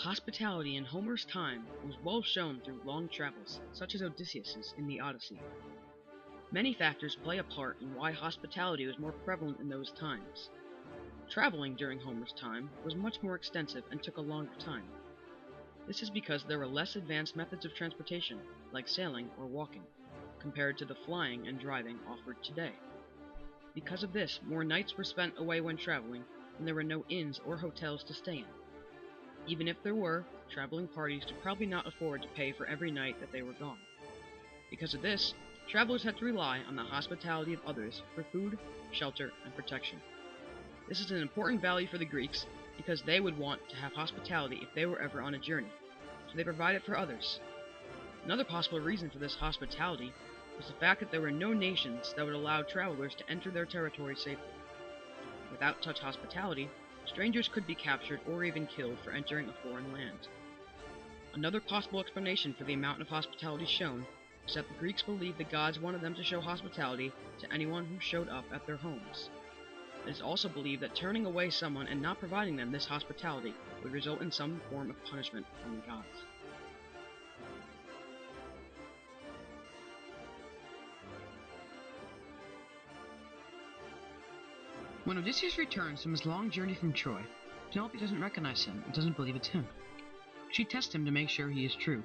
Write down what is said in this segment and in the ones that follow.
Hospitality in Homer's time was well shown through long travels, such as Odysseus's in the Odyssey. Many factors play a part in why hospitality was more prevalent in those times. Traveling during Homer's time was much more extensive and took a longer time. This is because there were less advanced methods of transportation, like sailing or walking, compared to the flying and driving offered today. Because of this, more nights were spent away when traveling, and there were no inns or hotels to stay in. Even if there were, traveling parties could probably not afford to pay for every night that they were gone. Because of this, travelers had to rely on the hospitality of others for food, shelter, and protection. This is an important value for the Greeks because they would want to have hospitality if they were ever on a journey, so they provided for others. Another possible reason for this hospitality was the fact that there were no nations that would allow travelers to enter their territory safely. Without such hospitality, strangers could be captured or even killed for entering a foreign land. Another possible explanation for the amount of hospitality shown is that the Greeks believed the gods wanted them to show hospitality to anyone who showed up at their homes. It is also believed that turning away someone and not providing them this hospitality would result in some form of punishment from the gods. When Odysseus returns from his long journey from Troy, Penelope doesn't recognize him and doesn't believe it's him. She tests him to make sure he is true.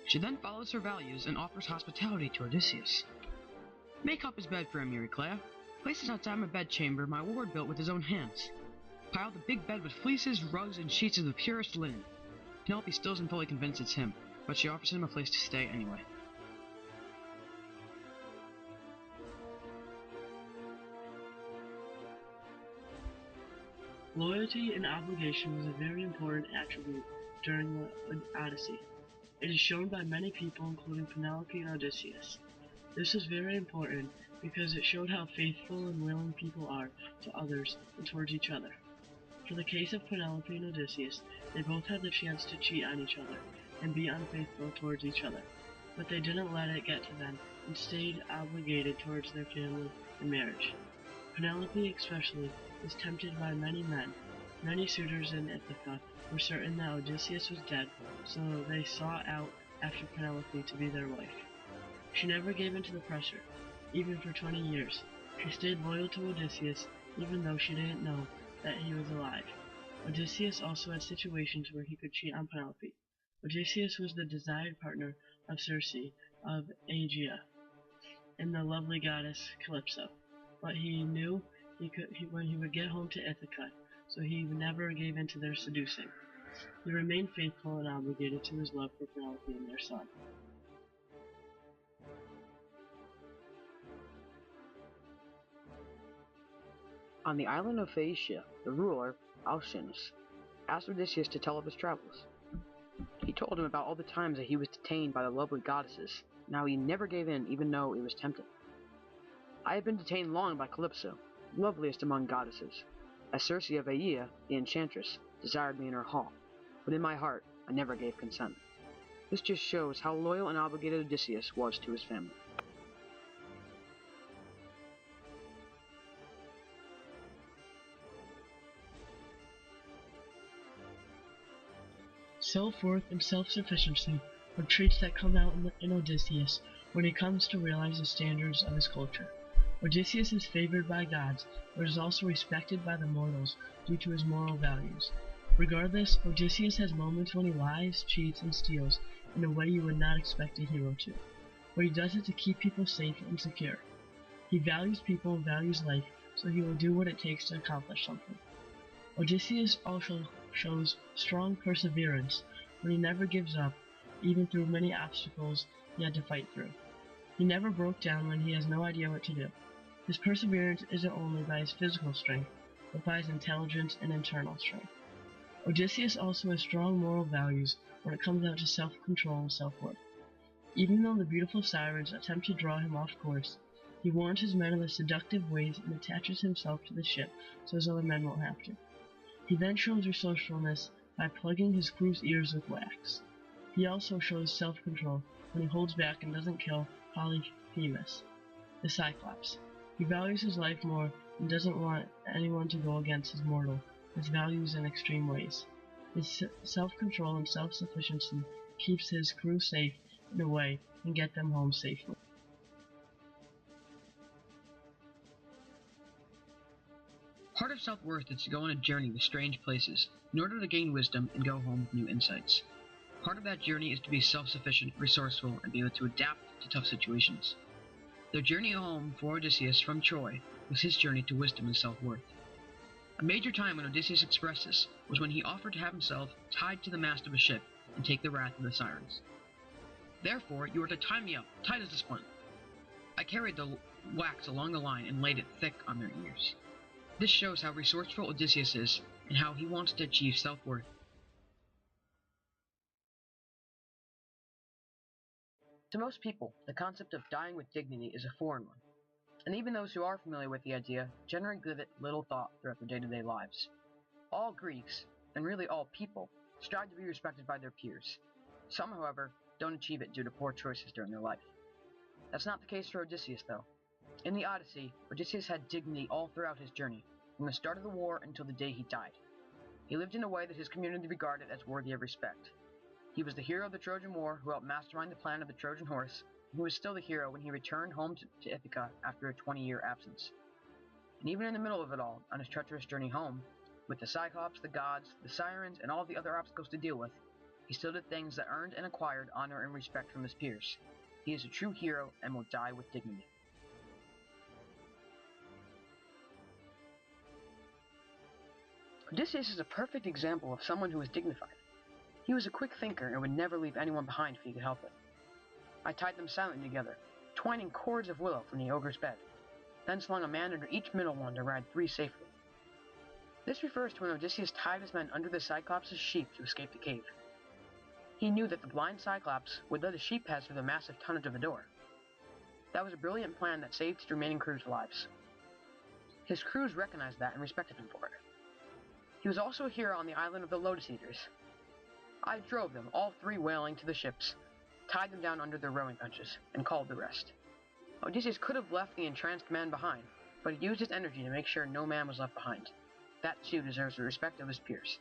She then follows her values and offers hospitality to Odysseus. Make up his bed for him, Euryclea. Place it outside my bedchamber my lord built with his own hands. Pile the big bed with fleeces, rugs, and sheets of the purest linen. Penelope still isn't fully convinced it's him, but she offers him a place to stay anyway. Loyalty and obligation was a very important attribute during the Odyssey. It is shown by many people, including Penelope and Odysseus. This was very important because it showed how faithful and willing people are to others and towards each other. For the case of Penelope and Odysseus, they both had the chance to cheat on each other and be unfaithful towards each other, but they didn't let it get to them and stayed obligated towards their family and marriage. Penelope especially was tempted by many men. Many suitors in Ithaca were certain that Odysseus was dead, so they sought out after Penelope to be their wife. She never gave in to the pressure, even for 20 years. She stayed loyal to Odysseus, even though she didn't know that he was alive. Odysseus also had situations where he could cheat on Penelope. Odysseus was the desired partner of Circe of Aegea and the lovely goddess Calypso, but he knew when he would get home to Ithaca, so he never gave in to their seducing. He remained faithful and obligated to his love for Penelope and their son. On the island of Phaeacia, the ruler, Alcinous, asked Odysseus to tell of his travels. He told him about all the times that he was detained by the lovely goddesses, and how he never gave in even though it was tempting. I have been detained long by Calypso, loveliest among goddesses, as Circe of Aegea, the enchantress, desired me in her hall, but in my heart I never gave consent. This just shows how loyal and obligated Odysseus was to his family. Self-worth and self-sufficiency are traits that come out in Odysseus when he comes to realize the standards of his culture. Odysseus is favored by gods, but is also respected by the mortals due to his moral values. Regardless, Odysseus has moments when he lies, cheats, and steals in a way you would not expect a hero to, but he does it to keep people safe and secure. He values people and values life, so he will do what it takes to accomplish something. Odysseus also shows strong perseverance when he never gives up, even through many obstacles he had to fight through. He never broke down when he has no idea what to do. His perseverance isn't only by his physical strength, but by his intelligence and internal strength. Odysseus also has strong moral values when it comes down to self-control and self-worth. Even though the beautiful sirens attempt to draw him off course, he warns his men of the seductive ways and attaches himself to the ship so his other men won't have to. He then shows resourcefulness by plugging his crew's ears with wax. He also shows self-control when he holds back and doesn't kill Polyphemus, the Cyclops. He values his life more and doesn't want anyone to go against his values in extreme ways. His self-control and self-sufficiency keeps his crew safe in a way and get them home safely. Part of self-worth is to go on a journey to strange places in order to gain wisdom and go home with new insights. Part of that journey is to be self-sufficient, resourceful, and be able to adapt to tough situations. The journey home for Odysseus from Troy was his journey to wisdom and self-worth. A major time when Odysseus expressed this was when he offered to have himself tied to the mast of a ship and take the wrath of the sirens. Therefore, you are to tie me up, tight as a splint. I carried the wax along the line and laid it thick on their ears. This shows how resourceful Odysseus is and how he wants to achieve self-worth. To most people, the concept of dying with dignity is a foreign one, and even those who are familiar with the idea generally give it little thought throughout their day-to-day lives. All Greeks, and really all people, strive to be respected by their peers. Some, however, don't achieve it due to poor choices during their life. That's not the case for Odysseus, though. In the Odyssey, Odysseus had dignity all throughout his journey, from the start of the war until the day he died. He lived in a way that his community regarded as worthy of respect. He was the hero of the Trojan War who helped mastermind the plan of the Trojan horse, and he was still the hero when he returned home to Ithaca after a 20-year absence. And even in the middle of it all, on his treacherous journey home, with the Cyclops, the gods, the sirens, and all the other obstacles to deal with, he still did things that earned and acquired honor and respect from his peers. He is a true hero and will die with dignity. Odysseus is a perfect example of someone who is dignified. He was a quick thinker and would never leave anyone behind if he could help it. I tied them silently together, twining cords of willow from the ogre's bed, then slung a man under each middle one to ride 3 safely. This refers to when Odysseus tied his men under the Cyclops' sheep to escape the cave. He knew that the blind Cyclops would let the sheep pass through the massive tonnage of the door. That was a brilliant plan that saved his remaining crew's lives. His crews recognized that and respected him for it. He was also a hero on the island of the Lotus Eaters. I drove them, all 3 whaling, to the ships, tied them down under their rowing punches, and called the rest. Odysseus could have left the entranced man behind, but he used his energy to make sure no man was left behind. That too deserves the respect of his peers.